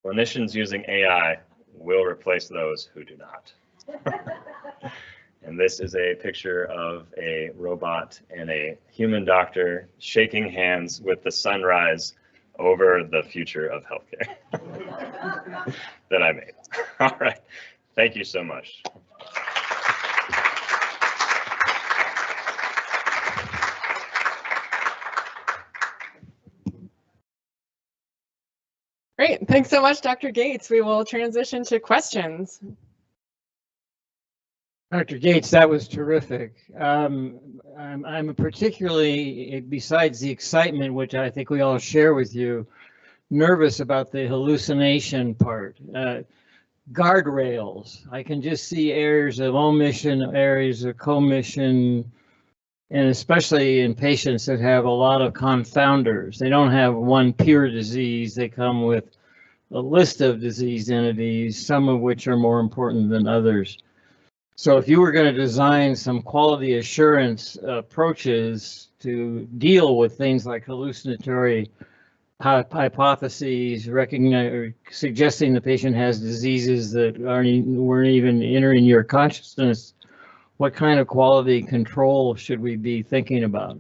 [SPEAKER 2] clinicians using AI will replace those who do not. And this is a picture of a robot and a human doctor shaking hands with the sunrise over the future of healthcare that I made. All right. Thank you so much.
[SPEAKER 1] Great. Thanks so much, Dr. Gates. We will transition to questions.
[SPEAKER 3] Dr. Gates, that was terrific. I'm particularly, besides the excitement, which I think we all share with you, nervous about the hallucination part. Guardrails. I can just see areas of omission, areas of commission, and especially in patients that have a lot of confounders. They don't have one pure disease. They come with a list of disease entities, some of which are more important than others. So if you were going to design some quality assurance approaches to deal with things like hallucinatory hypotheses, suggesting the patient has diseases that weren't even entering your consciousness, what kind of quality control should we be thinking about?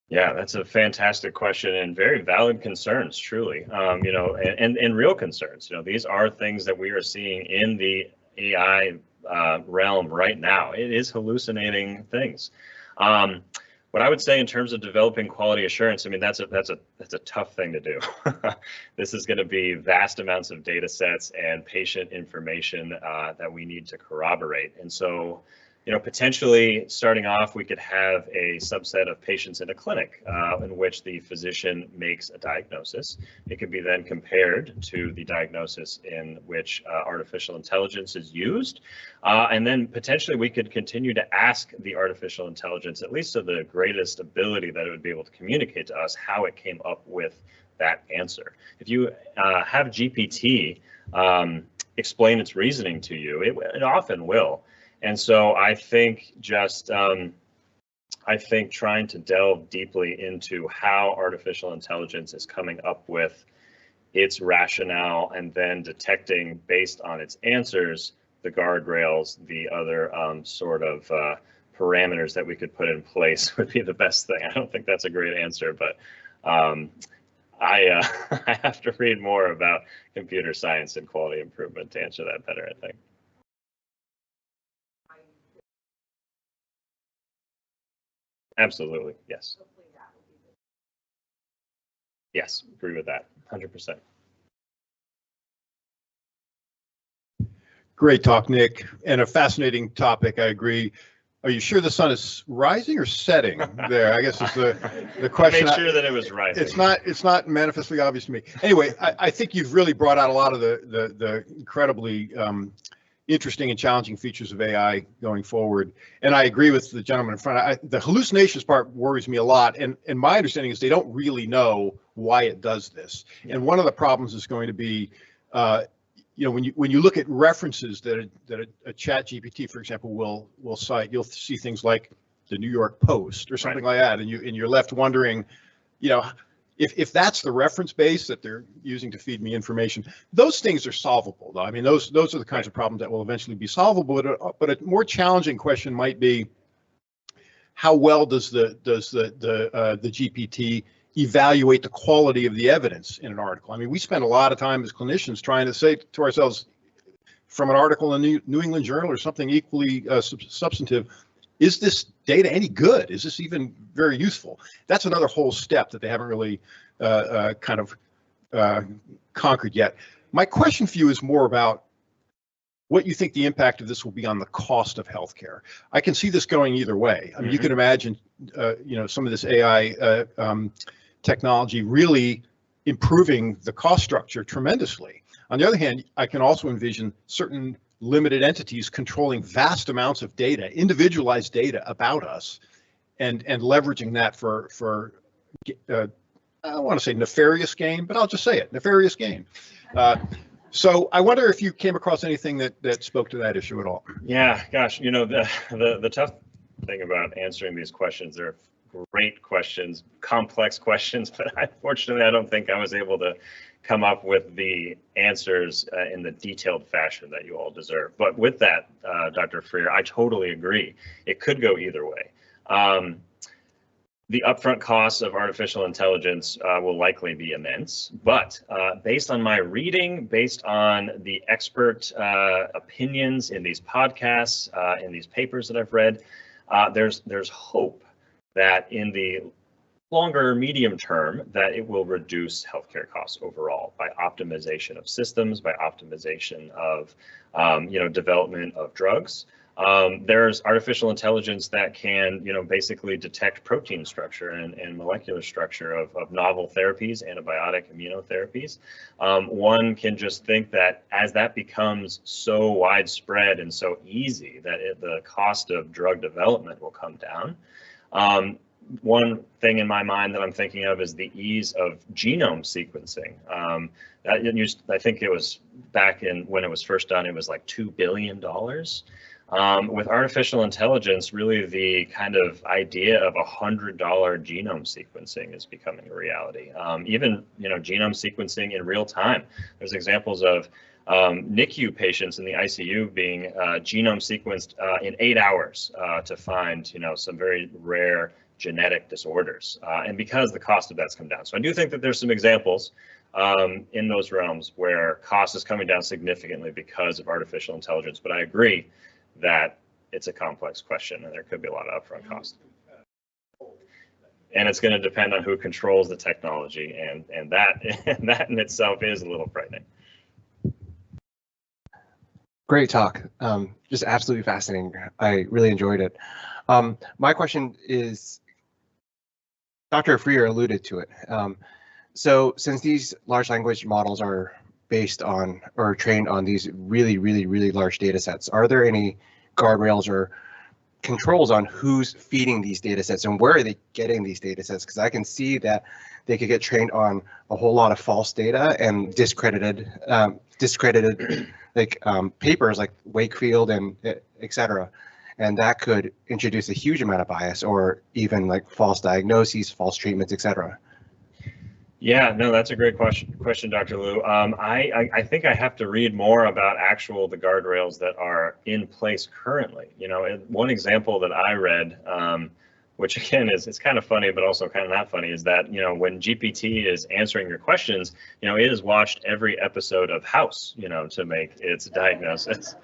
[SPEAKER 2] Yeah, that's a fantastic question and very valid concerns, truly. You know, and real concerns. You know, these are things that we are seeing in the AI realm right now. It is hallucinating things. What I would say in terms of developing quality assurance, I mean, that's a tough thing to do. This is going to be vast amounts of data sets and patient information that we need to corroborate. And so, you know, potentially starting off, we could have a subset of patients in a clinic in which the physician makes a diagnosis. It could be then compared to the diagnosis in which artificial intelligence is used. And then potentially we could continue to ask the artificial intelligence, at least to the greatest ability that it would be able to communicate to us, how it came up with that answer. If you have GPT explain its reasoning to you, it often will. And so I think just, I think trying to delve deeply into how artificial intelligence is coming up with its rationale and then detecting based on its answers, the guardrails, the other sort of parameters that we could put in place would be the best thing. I don't think that's a great answer, but I have to read more about computer science and quality improvement to answer that better, I think. Absolutely, yes. Yes, agree with that, 100%.
[SPEAKER 4] Great talk, Nick, and a fascinating topic, I agree. Are you sure the sun is rising or setting there? I guess is the question.
[SPEAKER 2] I made sure that it was rising.
[SPEAKER 4] It's not manifestly obvious to me. Anyway, I think you've really brought out a lot of the incredibly interesting and challenging features of AI going forward. And I agree with the gentleman in front. The hallucinations part worries me a lot. And my understanding is they don't really know why it does this. Yeah. And one of the problems is going to be, you know, when you look at references that a chat GPT, for example, will cite, you'll see things like the New York Post or something like that. And you're left wondering, you know, if that's the reference base that they're using to feed me information, those things are solvable, though. I mean, those are the kinds of problems that will eventually be solvable. But a more challenging question might be, how well does the GPT evaluate the quality of the evidence in an article? I mean, we spend a lot of time as clinicians trying to say to ourselves, from an article in the New England Journal or something equally substantive, is this data any good? Is this even very useful? That's another whole step that they haven't really kind of conquered yet. My question for you is more about what you think the impact of this will be on the cost of healthcare. I can see this going either way. I mean, you can imagine, you know, some of this AI technology really improving the cost structure tremendously. On the other hand, I can also envision certain limited entities controlling vast amounts of data, individualized data about us, and leveraging that for I don't want to say nefarious gain, but I'll just say it, nefarious gain. So I wonder if you came across anything that spoke to that issue at all.
[SPEAKER 2] Yeah, gosh, you know, the tough thing about answering these questions, they're great questions, complex questions, but unfortunately, I don't think I was able to come up with the answers in the detailed fashion that you all deserve. But with that, Dr. Freer, I totally agree. It could go either way. The upfront costs of artificial intelligence will likely be immense, but based on my reading, based on the expert opinions in these podcasts, in these papers that I've read, there's hope that in the longer medium term that it will reduce healthcare costs overall by optimization of systems, by optimization of development of drugs. There's artificial intelligence that can basically detect protein structure and molecular structure of novel therapies, antibiotic immunotherapies. One can just think that as that becomes so widespread and so easy that the cost of drug development will come down. One thing in my mind that I'm thinking of is the ease of genome sequencing. I think it was back when it was first done, it was like $2 billion. With artificial intelligence, really the kind of idea of $100 genome sequencing is becoming a reality. Even genome sequencing in real time. There's examples of NICU patients in the ICU being genome sequenced in 8 hours to find some very rare genetic disorders, and because the cost of that's come down. So I do think that there's some examples in those realms where cost is coming down significantly because of artificial intelligence, but I agree that it's a complex question and there could be a lot of upfront cost. And it's going to depend on who controls the technology, and that in itself is a little frightening.
[SPEAKER 5] Great talk. Just absolutely fascinating. I really enjoyed it. My question is, Dr. Freer alluded to it. So since these large language models are based on or trained on these really, really, really large data sets, are there any guardrails or controls on who's feeding these data sets and where are they getting these data sets? Because I can see that they could get trained on a whole lot of false data and discredited papers like Wakefield and et cetera. And that could introduce a huge amount of bias or even like false diagnoses, false treatments, et cetera.
[SPEAKER 2] Yeah, no, that's a great question, Dr. Liu. I think I have to read more about the guardrails that are in place currently. One example that I read, which again it's kind of funny, but also kind of not funny, is that when GPT is answering your questions, it has watched every episode of House, to make its diagnosis.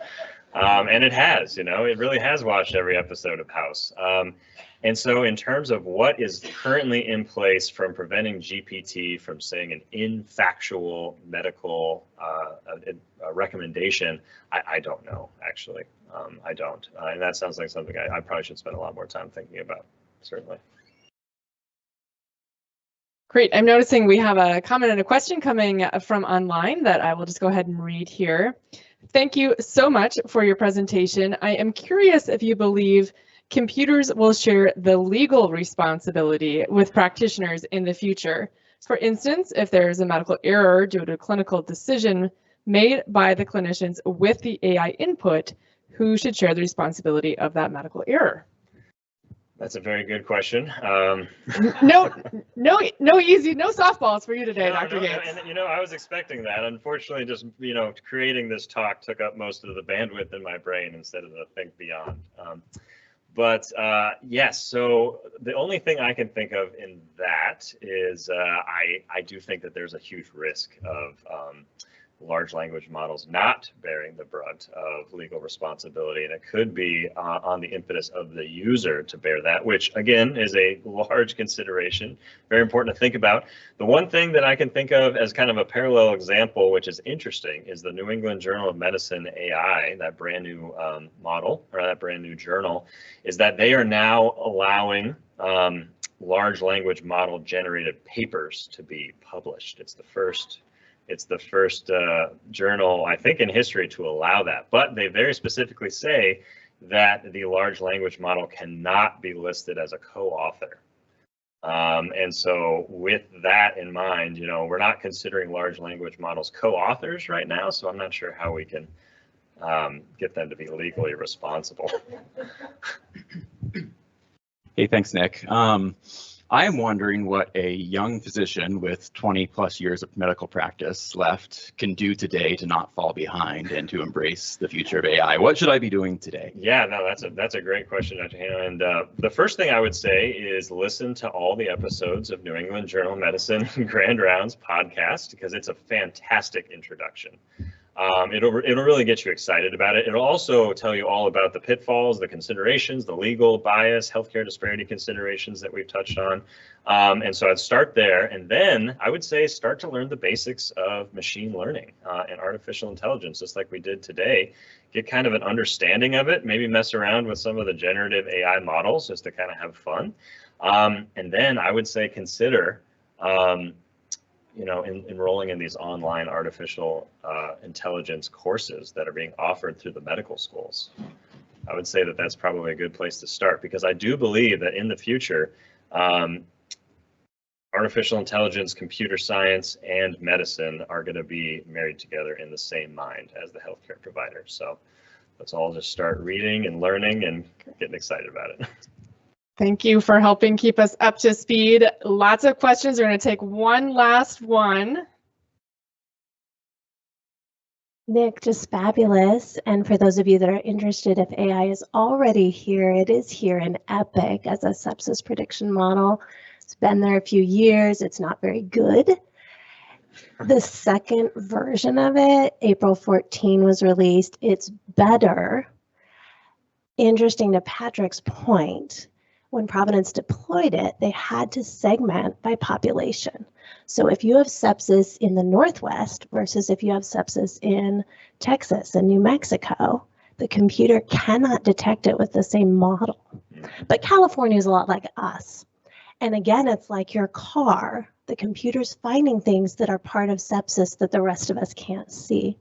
[SPEAKER 2] And it has, it really has watched every episode of House. And so in terms of what is currently in place from preventing GPT from saying an infactual medical recommendation, I don't know, actually. I don't. And that sounds like something I probably should spend a lot more time thinking about, certainly.
[SPEAKER 1] Great. I'm noticing we have a comment and a question coming from online that I will just go ahead and read here. Thank you so much for your presentation. I am curious if you believe computers will share the legal responsibility with practitioners in the future. For instance, if there is a medical error due to a clinical decision made by the clinicians with the AI input, who should share the responsibility of that medical error?
[SPEAKER 2] That's a very good question.
[SPEAKER 1] No softballs for you today, Dr. Gates.
[SPEAKER 2] And I was expecting that. Unfortunately, just creating this talk took up most of the bandwidth in my brain instead of the think beyond. But yes, so the only thing I can think of in that is I do think that there's a huge risk of large language models not bearing the brunt of legal responsibility, and it could be on the impetus of the user to bear that, which again is a large consideration, very important to think about. The one thing that I can think of as kind of a parallel example, which is interesting, is the New England Journal of Medicine AI, that brand new model, or that brand new journal, is that they are now allowing large language model generated papers to be published. It's the first journal, I think, in history to allow that. But they very specifically say that the large language model cannot be listed as a co-author. And so with that in mind, we're not considering large language models co-authors right now, so I'm not sure how we can get them to be legally responsible.
[SPEAKER 6] Hey, thanks, Nick. I am wondering what a young physician with 20 plus years of medical practice left can do today to not fall behind and to embrace the future of AI. What should I be doing today?
[SPEAKER 2] Yeah, no, that's a great question, Dr. Hanna. And the first thing I would say is listen to all the episodes of New England Journal of Medicine Grand Rounds podcast, because it's a fantastic introduction. It'll really get you excited about it. It'll also tell you all about the pitfalls, the considerations, the legal bias, healthcare disparity considerations that we've touched on. And so I'd start there, and then I would say start to learn the basics of machine learning and artificial intelligence, just like we did today. Get kind of an understanding of it, maybe mess around with some of the generative AI models just to kind of have fun. And then I would say consider enrolling in these online artificial intelligence courses that are being offered through the medical schools. I would say that that's probably a good place to start, because I do believe that in the future, artificial intelligence, computer science, and medicine are going to be married together in the same mind as the healthcare provider. So let's all just start reading and learning and getting excited about it.
[SPEAKER 1] Thank you for helping keep us up to speed. Lots of questions. We're going to take one last one.
[SPEAKER 7] Nick, just fabulous. And for those of you that are interested, if AI is already here, it is here in EPIC as a sepsis prediction model. It's been there a few years. It's not very good. The second version of it, April 14, was released. It's better. Interesting to Patrick's point, when Providence deployed it, they had to segment by population. So if you have sepsis in the Northwest versus if you have sepsis in Texas and New Mexico, the computer cannot detect it with the same model. But California is a lot like us. And again, it's like your car. The computer's finding things that are part of sepsis that the rest of us can't see.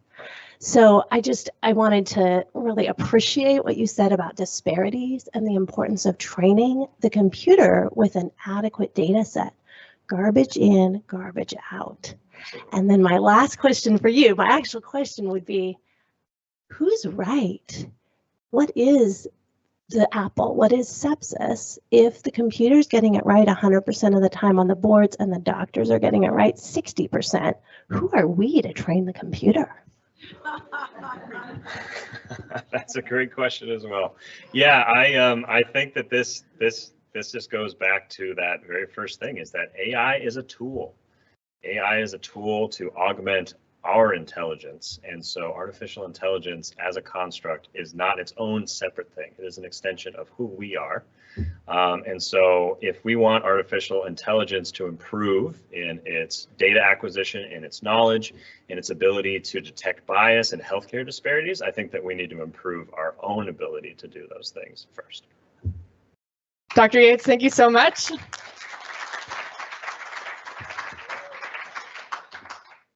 [SPEAKER 7] So I wanted to really appreciate what you said about disparities and the importance of training the computer with an adequate data set. Garbage in, garbage out. And then my last question for you, my actual question would be, who's right? What is the apple? What is sepsis? If the computer's getting it right 100% of the time on the boards and the doctors are getting it right 60%, who are we to train the computer?
[SPEAKER 2] That's a great question as well. Yeah, I think that this just goes back to that very first thing, is that AI is a tool. AI is a tool to augment our intelligence, and so artificial intelligence as a construct is not its own separate thing. It is an extension of who we are. And so if we want artificial intelligence to improve in its data acquisition, in its knowledge, in its ability to detect bias and healthcare disparities, I think that we need to improve our own ability to do those things first.
[SPEAKER 1] Dr. Yates, thank you so much.